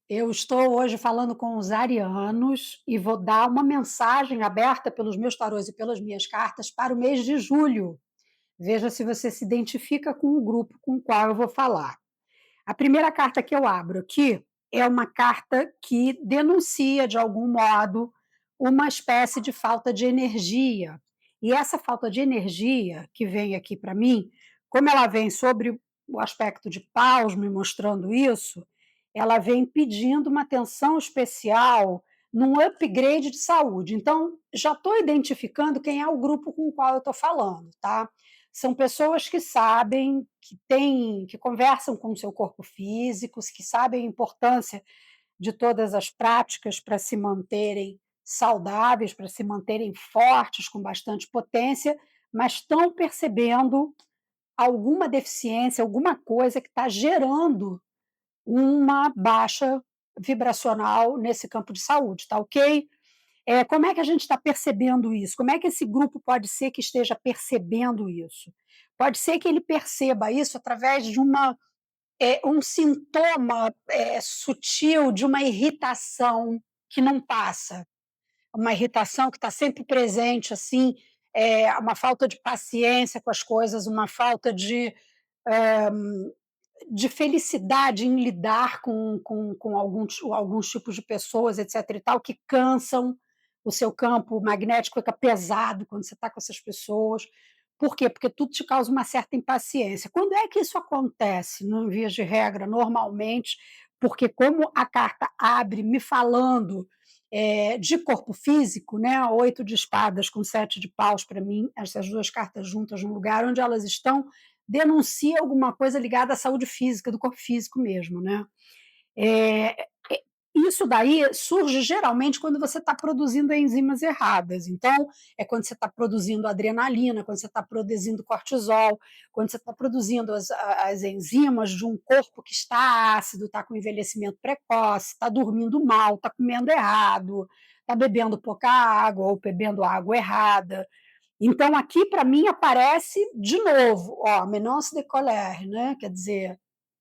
Eu estou hoje falando com os arianos e vou dar uma mensagem aberta pelos meus tarôs e pelas minhas cartas para o mês de julho. Veja se você se identifica com o grupo com o qual eu vou falar. A primeira carta que eu abro aqui é uma carta que denuncia, de algum modo, uma espécie de falta de energia. E essa falta de energia que vem aqui para mim, como ela vem sobre o aspecto de paus, me mostrando isso, ela vem pedindo uma atenção especial num upgrade de saúde. Então, já estou identificando quem é o grupo com o qual eu estou falando, tá? São pessoas que sabem, que conversam com o seu corpo físico, que sabem a importância de todas as práticas para se manterem saudáveis, para se manterem fortes, com bastante potência, mas estão percebendo alguma deficiência, alguma coisa que está gerando uma baixa vibracional nesse campo de saúde, tá ok? Como é que a gente está percebendo isso? Como é que esse grupo pode ser que esteja percebendo isso? Pode ser que ele perceba isso através de um sintoma sutil de uma irritação que não passa, uma irritação que está sempre presente, assim, uma falta de paciência com as coisas, uma falta eh, de felicidade em lidar com alguns tipos de pessoas, etc. e tal, que cansam, o seu campo magnético fica pesado quando você está com essas pessoas. Por quê? Porque tudo te causa uma certa impaciência. Quando é que isso acontece, no vias de regra, normalmente? Porque como a carta abre me falando de corpo físico, né? 8 de espadas com 7 de paus, para mim, essas duas cartas juntas num lugar onde elas estão, denuncia alguma coisa ligada à saúde física, do corpo físico mesmo, né? É, isso daí surge geralmente quando você está produzindo enzimas erradas. Então, é quando você está produzindo adrenalina, quando você está produzindo cortisol, quando você está produzindo as enzimas de um corpo que está ácido, está com envelhecimento precoce, está dormindo mal, está comendo errado, está bebendo pouca água ou bebendo água errada. Então, aqui, para mim, aparece de novo, ó, Menance de Colère, né? Quer dizer,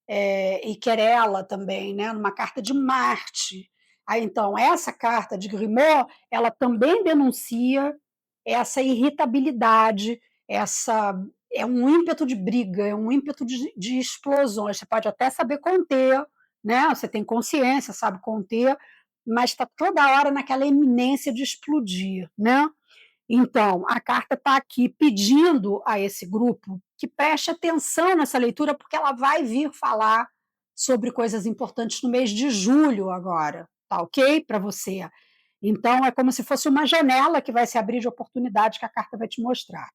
e Querela também, né? Numa carta de Marte. Aí, então, essa carta de Grimaud, ela também denuncia essa irritabilidade, é um ímpeto de briga, é um ímpeto de explosões. Você pode até saber conter, né? Você tem consciência, sabe conter, mas está toda hora naquela iminência de explodir, né? Então, a carta está aqui pedindo a esse grupo que preste atenção nessa leitura, porque ela vai vir falar sobre coisas importantes no mês de julho agora, tá ok? Para você. Então, é como se fosse uma janela que vai se abrir de oportunidade que a carta vai te mostrar.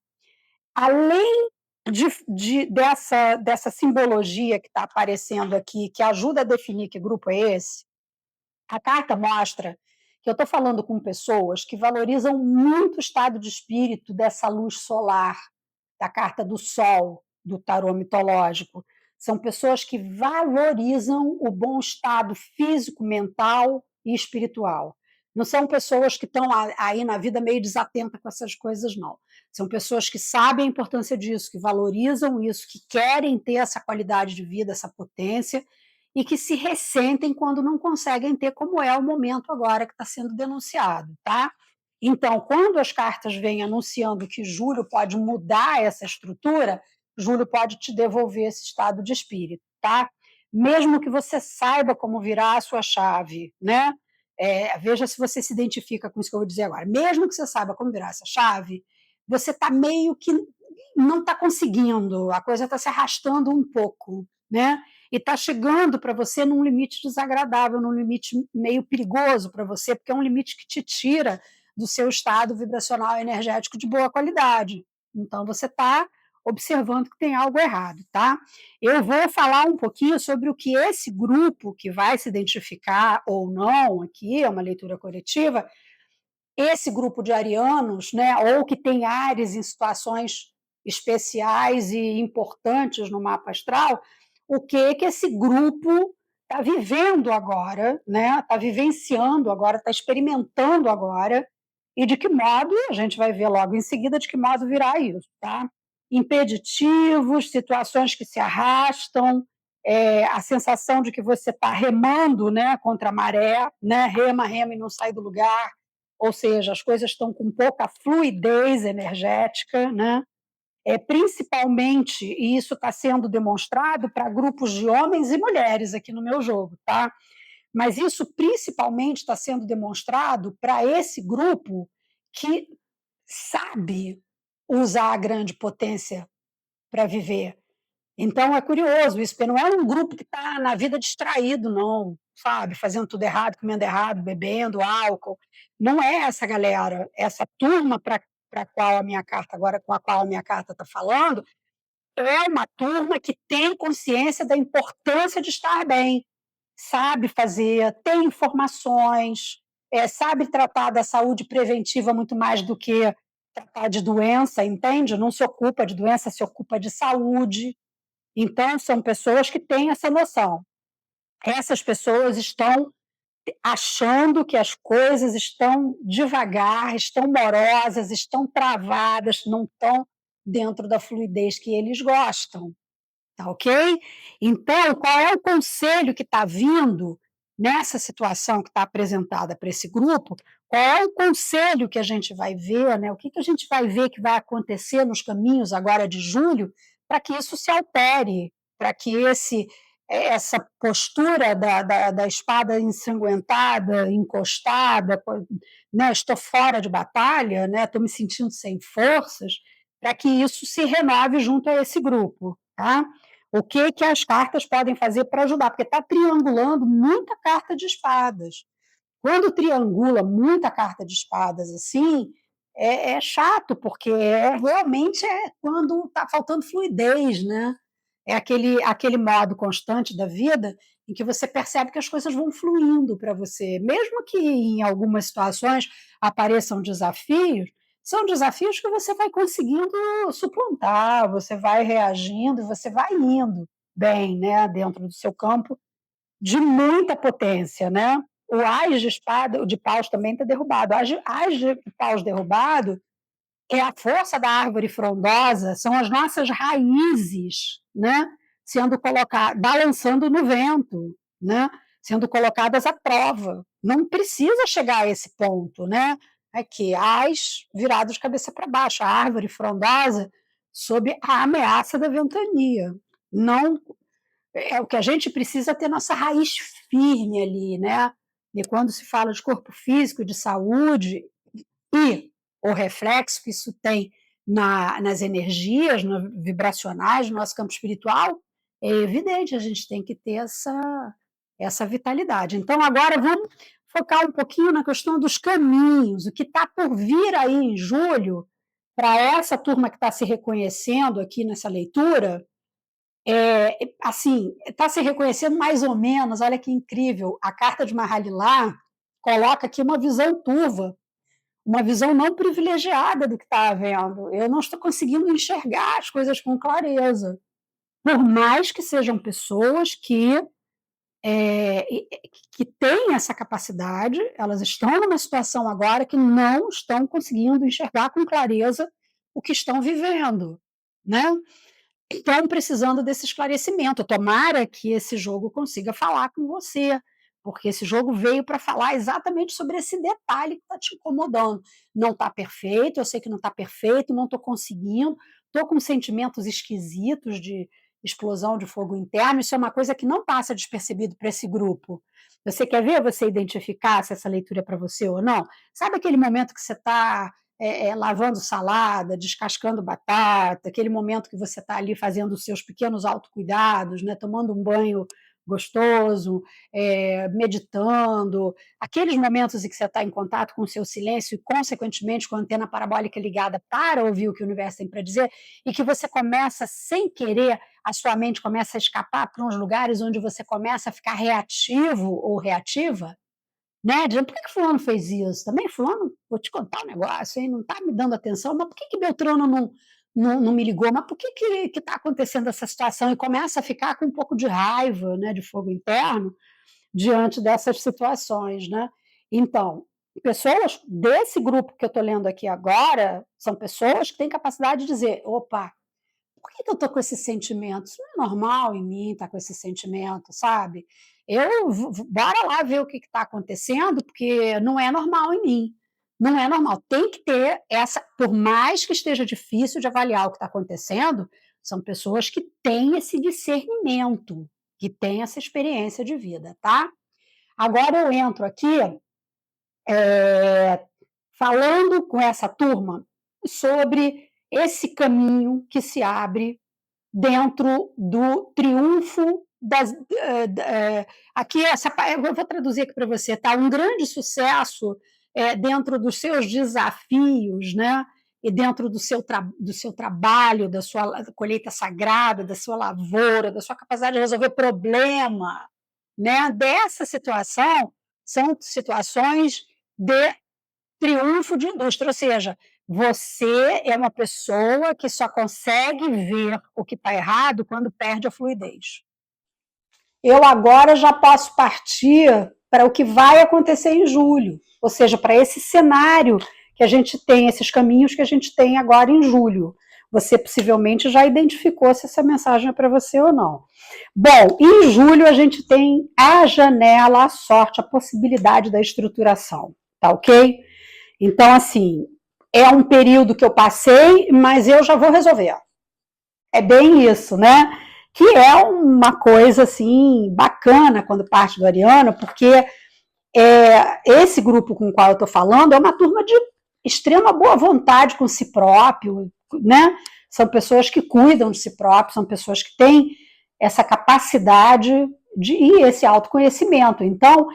Além dessa simbologia que está aparecendo aqui, que ajuda a definir que grupo é esse, a carta mostra que eu estou falando com pessoas que valorizam muito o estado de espírito dessa luz solar, da carta do Sol, do tarô mitológico. São pessoas que valorizam o bom estado físico, mental e espiritual. Não são pessoas que estão aí na vida meio desatenta com essas coisas, não. São pessoas que sabem a importância disso, que valorizam isso, que querem ter essa qualidade de vida, essa potência, e que se ressentem quando não conseguem ter, como é o momento agora que está sendo denunciado, tá? Então, quando as cartas vêm anunciando que julho pode mudar essa estrutura, julho pode te devolver esse estado de espírito, tá? Mesmo que você saiba como virar a sua chave, né? Veja se você se identifica com isso que eu vou dizer agora. Mesmo que você saiba como virar essa chave, você está meio que não está conseguindo, a coisa está se arrastando um pouco, né? E está chegando para você num limite desagradável, num limite meio perigoso para você, porque é um limite que te tira do seu estado vibracional energético de boa qualidade. Então, você está observando que tem algo errado, tá? Eu vou falar um pouquinho sobre o que esse grupo, que vai se identificar ou não aqui, é uma leitura coletiva, esse grupo de arianos, né, ou que tem Áries em situações especiais e importantes no mapa astral, o que esse grupo está vivendo agora, né? Está vivenciando agora, está experimentando agora, e de que modo, a gente vai ver logo em seguida de que modo virá isso, tá? Impeditivos, situações que se arrastam, a sensação de que você está remando, né, contra a maré, né, rema, rema e não sai do lugar, ou seja, as coisas estão com pouca fluidez energética, né? Principalmente, e isso está sendo demonstrado para grupos de homens e mulheres aqui no meu jogo, tá? Mas isso principalmente está sendo demonstrado para esse grupo que sabe usar a grande potência para viver. Então é curioso isso, porque não é um grupo que está na vida distraído, não, sabe? Fazendo tudo errado, comendo errado, bebendo álcool. Não é essa galera, essa turma para qual a minha carta agora, com a qual a minha carta está falando, é uma turma que tem consciência da importância de estar bem, sabe fazer, tem informações, sabe tratar da saúde preventiva muito mais do que tratar de doença, entende? Não se ocupa de doença, se ocupa de saúde. Então, são pessoas que têm essa noção. Essas pessoas estão achando que as coisas estão devagar, estão morosas, estão travadas, não estão dentro da fluidez que eles gostam. Tá ok? Então, qual é o conselho que está vindo nessa situação que está apresentada para esse grupo? Qual é o conselho que a gente vai ver, né? O que, que a gente vai ver que vai acontecer nos caminhos agora de julho para que isso se altere, para que essa postura da espada ensanguentada, encostada, né? Estou fora de batalha, né? Estou me sentindo sem forças, para que isso se renove junto a esse grupo, tá? O que, que as cartas podem fazer para ajudar? Porque está triangulando muita carta de espadas. Quando triangula muita carta de espadas assim, chato, porque realmente é quando está faltando fluidez, né? É aquele modo constante da vida em que você percebe que as coisas vão fluindo para você. Mesmo que em algumas situações apareçam desafios, são desafios que você vai conseguindo suplantar, você vai reagindo, você vai indo bem, né, dentro do seu campo de muita potência, né? O ás de espada, o de paus também está derrubado. Ás de paus derrubado é a força da árvore frondosa, são as nossas raízes, né? Sendo colocadas, balançando no vento, né? Sendo colocadas à prova. Não precisa chegar a esse ponto, né? Aqui, ás virados de cabeça para baixo, a árvore frondosa sob a ameaça da ventania. Não o que a gente precisa ter nossa raiz firme ali, né? E quando se fala de corpo físico, de saúde, e o reflexo que isso tem nas energias vibracionais, no nosso campo espiritual, é evidente, a gente tem que ter essa vitalidade. Então, agora vamos focar um pouquinho na questão dos caminhos, o que está por vir aí em julho, para essa turma que está se reconhecendo aqui nessa leitura, assim, está se reconhecendo mais ou menos, olha que incrível, a carta de Mahalilá coloca aqui uma visão turva, uma visão não privilegiada do que está havendo. Eu não estou conseguindo enxergar as coisas com clareza. Por mais que sejam pessoas é, que têm essa capacidade, elas estão numa situação agora que não estão conseguindo enxergar com clareza o que estão vivendo, né? Estão precisando desse esclarecimento. Tomara que esse jogo consiga falar com você, porque esse jogo veio para falar exatamente sobre esse detalhe que está te incomodando. Não está perfeito, eu sei que não está perfeito, não estou conseguindo, estou com sentimentos esquisitos de explosão de fogo interno. Isso é uma coisa que não passa despercebido para esse grupo. Você quer ver você identificar se essa leitura é para você ou não? Sabe aquele momento que você está lavando salada, descascando batata, aquele momento que você está ali fazendo os seus pequenos autocuidados, né, tomando um banho gostoso, meditando, aqueles momentos em que você está em contato com o seu silêncio e, consequentemente, com a antena parabólica ligada para ouvir o que o universo tem para dizer, e que você começa, sem querer, a sua mente começa a escapar para uns lugares onde você começa a ficar reativo ou reativa, né? Dizendo, por que que fulano fez isso? Também fulano, vou te contar um negócio, hein? Não está me dando atenção, mas por que que Beltrano não me ligou? Mas por que que está acontecendo essa situação? E começa a ficar com um pouco de raiva, né, de fogo interno, diante dessas situações, né? Então, pessoas desse grupo que eu estou lendo aqui agora, são pessoas que têm capacidade de dizer, opa, por que eu tô com esse sentimento? Isso não é normal em mim estar com esse sentimento, sabe? Bora lá ver o que está acontecendo, porque não é normal em mim. Não é normal. Tem que ter essa, por mais que esteja difícil de avaliar o que está acontecendo, são pessoas que têm esse discernimento, que têm essa experiência de vida, tá? Agora eu entro aqui falando com essa turma sobre esse caminho que se abre dentro do triunfo das. Aqui, eu vou traduzir aqui para você, tá? Um grande sucesso dentro dos seus desafios, né? E dentro do seu trabalho, da sua colheita sagrada, da sua lavoura, da sua capacidade de resolver problema, né? Dessa situação, são situações de triunfo de indústria, ou seja, você é uma pessoa que só consegue ver o que está errado quando perde a fluidez. Eu agora já posso partir para o que vai acontecer em julho, ou seja, para esse cenário que a gente tem, esses caminhos que a gente tem agora em julho. Você possivelmente já identificou se essa mensagem é para você ou não. Bom, em julho a gente tem a janela, a sorte, a possibilidade da estruturação, tá ok? Então, assim, é um período que eu passei, mas eu já vou resolver. É bem isso, né? Que é uma coisa, assim, bacana quando parte do ariano, porque esse grupo com o qual eu estou falando é uma turma de extrema boa vontade com si próprio, né? São pessoas que cuidam de si próprio, são pessoas que têm essa capacidade e esse autoconhecimento. Então,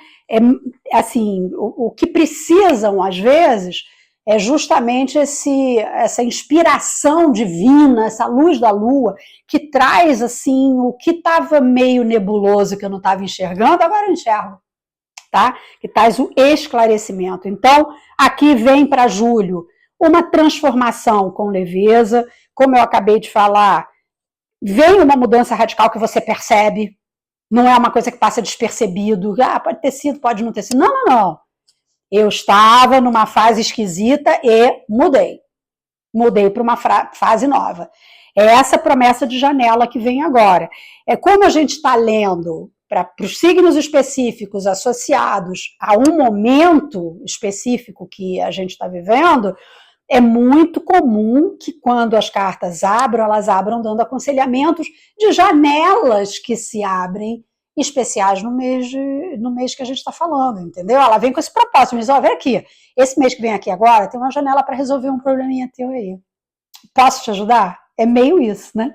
assim, o que precisam, às vezes, é justamente essa inspiração divina, essa luz da lua, que traz, assim, o que estava meio nebuloso, que eu não estava enxergando, agora eu enxergo. Tá? Que traz o esclarecimento. Então, aqui vem para julho uma transformação com leveza, como eu acabei de falar, vem uma mudança radical que você percebe, não é uma coisa que passa despercebido, pode ter sido, pode não ter sido. Não, não, não. Eu estava numa fase esquisita e mudei. Mudei para uma fase nova. É essa promessa de janela que vem agora. É como a gente está lendo para os signos específicos associados a um momento específico que a gente está vivendo, é muito comum que quando as cartas abram, elas abram dando aconselhamentos de janelas que se abrem especiais no mês que a gente está falando, entendeu? Ela vem com esse propósito, diz, vem aqui, esse mês que vem aqui agora tem uma janela para resolver um probleminha teu aí. Posso te ajudar? É meio isso, né?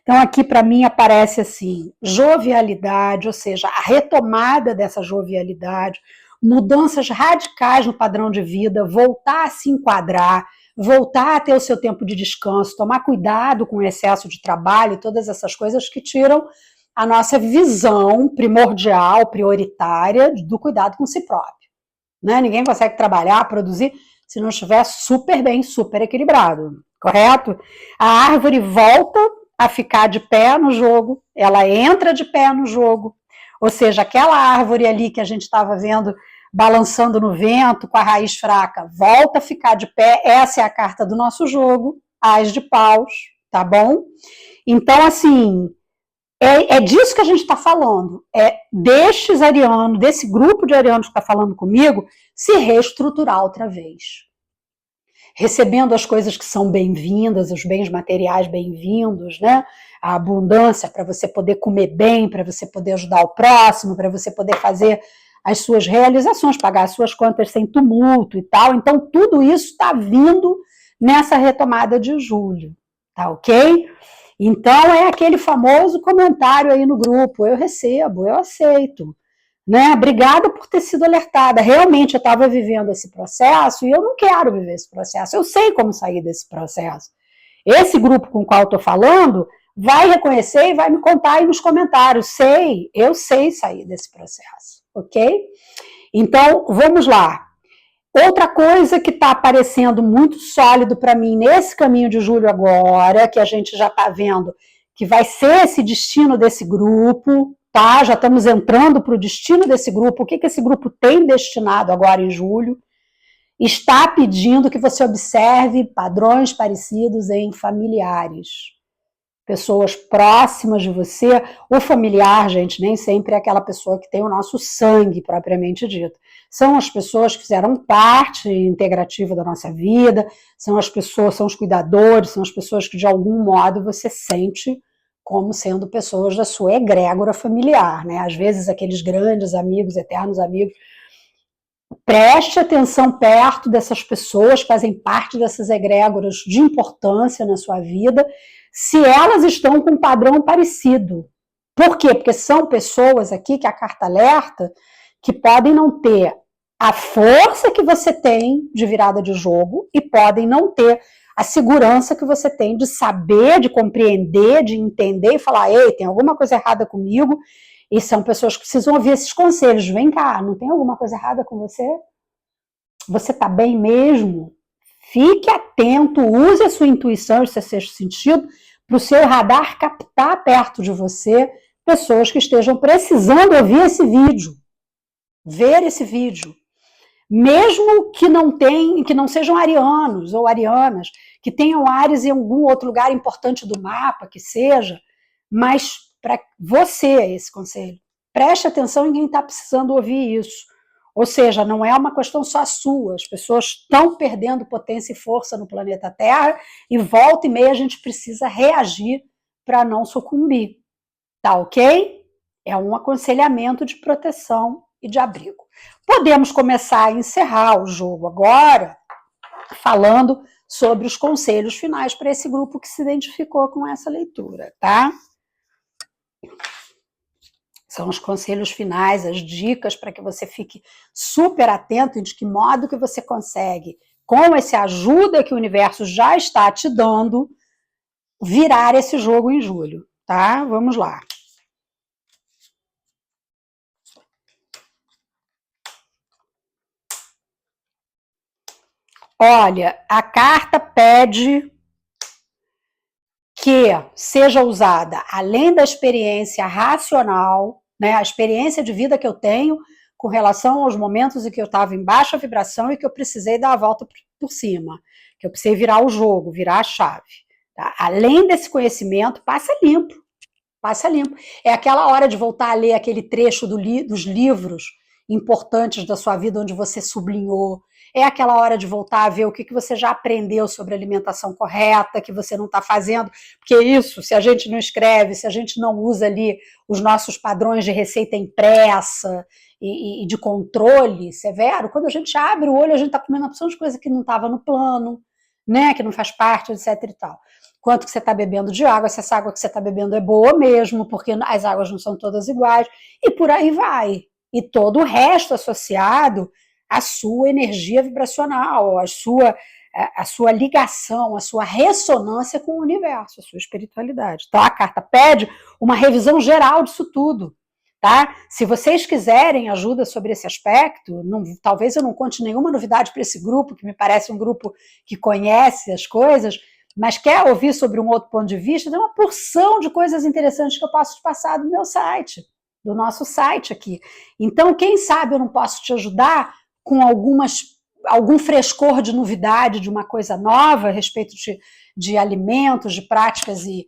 Então aqui para mim aparece assim, jovialidade, ou seja, a retomada dessa jovialidade, mudanças radicais no padrão de vida, voltar a se enquadrar, voltar a ter o seu tempo de descanso, tomar cuidado com o excesso de trabalho e todas essas coisas que tiram a nossa visão primordial, prioritária do cuidado com si próprio. Né? Ninguém consegue trabalhar, produzir, se não estiver super bem, super equilibrado, correto? A árvore volta a ficar de pé no jogo, ela entra de pé no jogo, ou seja, aquela árvore ali que a gente estava vendo balançando no vento, com a raiz fraca, volta a ficar de pé, essa é a carta do nosso jogo, As de Paus, tá bom? Então, assim, é disso que a gente está falando, destes arianos, desse grupo de arianos que está falando comigo, se reestruturar outra vez. Recebendo as coisas que são bem-vindas, os bens materiais bem-vindos, né? A abundância para você poder comer bem, para você poder ajudar o próximo, para você poder fazer as suas realizações, pagar as suas contas sem tumulto e tal. Então, tudo isso está vindo nessa retomada de julho, tá ok? Então, é aquele famoso comentário aí no grupo, eu recebo, eu aceito. Né? Obrigada por ter sido alertada. Realmente eu estava vivendo esse processo e eu não quero viver esse processo. Eu sei como sair desse processo. Esse grupo com o qual eu estou falando vai reconhecer e vai me contar aí nos comentários. Eu sei sair desse processo, ok? Então, vamos lá. Outra coisa que está aparecendo muito sólido para mim nesse caminho de julho agora, que a gente já está vendo que vai ser esse destino desse grupo, tá? Já estamos entrando para o destino desse grupo. O que esse grupo tem destinado agora em julho? Está pedindo que você observe padrões parecidos em familiares. pessoas próximas de você. O familiar, gente, nem sempre é aquela pessoa que tem o nosso sangue propriamente dito. São as pessoas que fizeram parte integrativa da nossa vida, são as pessoas, são os cuidadores, são as pessoas que de algum modo você sente como sendo pessoas da sua egrégora familiar, né? Às vezes aqueles grandes amigos, eternos amigos. Preste atenção perto dessas pessoas que fazem parte dessas egrégoras de importância na sua vida, se elas estão com um padrão parecido. Por quê? Porque são pessoas aqui que a carta alerta que podem não ter a força que você tem de virada de jogo e podem não ter a segurança que você tem de saber, de compreender, de entender e falar, ei, tem alguma coisa errada comigo. E são pessoas que precisam ouvir esses conselhos. Vem cá, não tem alguma coisa errada com você? Você está bem mesmo? Fique atento, use a sua intuição, esse sexto sentido, para o seu radar captar perto de você pessoas que estejam precisando ouvir esse vídeo, ver esse vídeo. Mesmo que não sejam arianos ou arianas, que tenham Áries em algum outro lugar importante do mapa, que seja, mas para você esse conselho. Preste atenção em quem está precisando ouvir isso. Ou seja, não é uma questão só sua, as pessoas estão perdendo potência e força no planeta Terra e volta e meia a gente precisa reagir para não sucumbir. Tá ok? É um aconselhamento de proteção e de abrigo. Podemos começar a encerrar o jogo agora falando sobre os conselhos finais para esse grupo que se identificou com essa leitura, tá? São os conselhos finais, as dicas para que você fique super atento em de que modo que você consegue, com essa ajuda que o universo já está te dando, virar esse jogo em julho, tá? Vamos lá. Olha, a carta pede que seja usada, além da experiência racional, né, a experiência de vida que eu tenho com relação aos momentos em que eu estava em baixa vibração e que eu precisei dar a volta por cima, que eu precisei virar o jogo, virar a chave. Tá? Além desse conhecimento, passa limpo. Passa limpo. É aquela hora de voltar a ler aquele trecho dos livros importantes da sua vida onde você sublinhou. É aquela hora de voltar a ver o que você já aprendeu sobre alimentação correta, que você não está fazendo. Porque isso, se a gente não escreve, se a gente não usa ali os nossos padrões de receita impressa e de controle severo, quando a gente abre o olho, a gente está comendo uma opção de coisa que não estava no plano, né, que não faz parte, etc. e tal. Quanto que você está bebendo de água, se essa água que você está bebendo é boa mesmo, porque as águas não são todas iguais, e por aí vai. E todo o resto associado à sua energia vibracional, à sua ligação, à sua ressonância com o universo, a sua espiritualidade. Então a carta pede uma revisão geral disso tudo. Tá? Se vocês quiserem ajuda sobre esse aspecto, talvez eu não conte nenhuma novidade para esse grupo, que me parece um grupo que conhece as coisas, mas quer ouvir sobre um outro ponto de vista, tem uma porção de coisas interessantes que eu posso te passar do meu site, do nosso site aqui. Então, quem sabe eu não posso te ajudar com algum frescor de novidade, de uma coisa nova a respeito de alimentos, de práticas e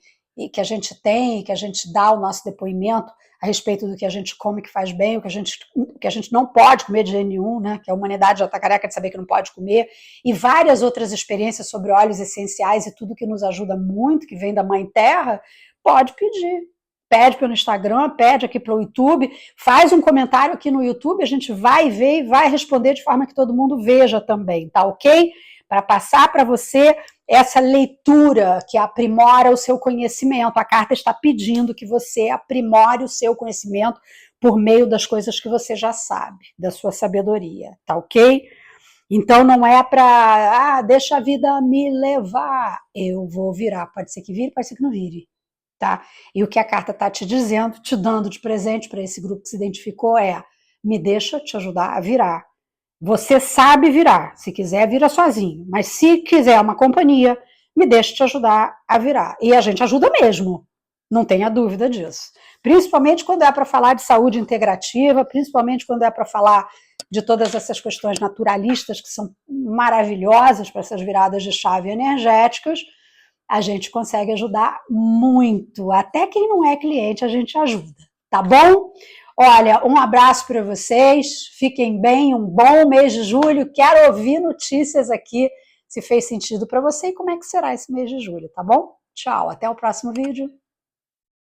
que a gente tem, que a gente dá o nosso depoimento a respeito do que a gente come que faz bem, o que a gente não pode comer de jeito nenhum, né? Que a humanidade já está careca de saber que não pode comer, e várias outras experiências sobre óleos essenciais e tudo que nos ajuda muito, que vem da Mãe Terra, pode pedir. Pede pelo Instagram, pede aqui pelo YouTube, faz um comentário aqui no YouTube, a gente vai ver e vai responder de forma que todo mundo veja também, tá ok? Para passar para você essa leitura que aprimora o seu conhecimento. A carta está pedindo que você aprimore o seu conhecimento por meio das coisas que você já sabe, da sua sabedoria, tá ok? Então não é para, deixa a vida me levar, eu vou virar, pode ser que vire, pode ser que não vire, tá? E o que a carta está te dizendo, te dando de presente para esse grupo que se identificou é, me deixa te ajudar a virar. Você sabe virar, se quiser vira sozinho, mas se quiser uma companhia, me deixe te ajudar a virar. E a gente ajuda mesmo, não tenha dúvida disso. Principalmente quando é para falar de saúde integrativa, principalmente quando é para falar de todas essas questões naturalistas que são maravilhosas para essas viradas de chave energéticas, a gente consegue ajudar muito. Até quem não é cliente, a gente ajuda, tá bom? Olha, um abraço para vocês, fiquem bem, um bom mês de julho. Quero ouvir notícias aqui, se fez sentido para você e como é que será esse mês de julho, tá bom? Tchau, até o próximo vídeo.